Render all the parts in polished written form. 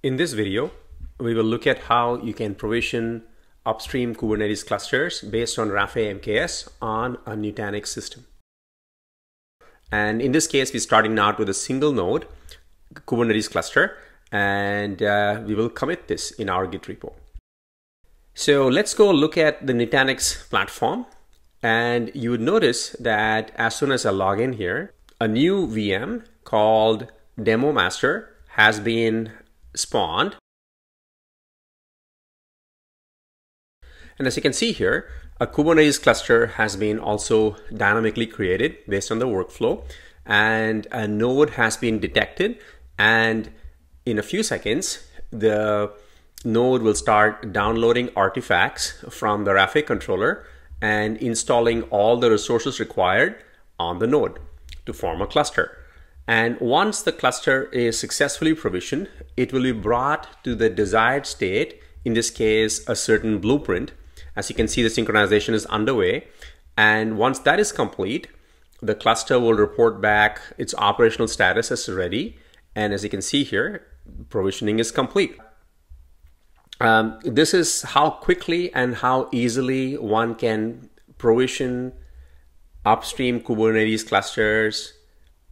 In this video, we will look at how you can provision Upstream Kubernetes clusters based on Rafay MKS on a Nutanix system. And in this case, we're starting out with a single node Kubernetes cluster, and we will commit this in our Git repo. So let's go look at the Nutanix platform, and you would notice that as soon as I log in here, a new VM called Demo Master has been spawned. And as you can see here, a Kubernetes cluster has been also dynamically created based on the workflow, and a node has been detected, and in a few seconds the node will start downloading artifacts from the Rafay controller and installing all the resources required on the node to form a cluster. And once the cluster is successfully provisioned, it will be brought to the desired state, in this case a certain blueprint. As you can see, the synchronization is underway, and once that is complete, the cluster will report back its operational status as ready, and as you can see here, provisioning is complete. This is how quickly and how easily one can provision Upstream Kubernetes clusters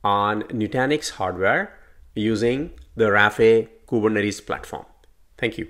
on Nutanix hardware using the Rafay Kubernetes platform. Thank you.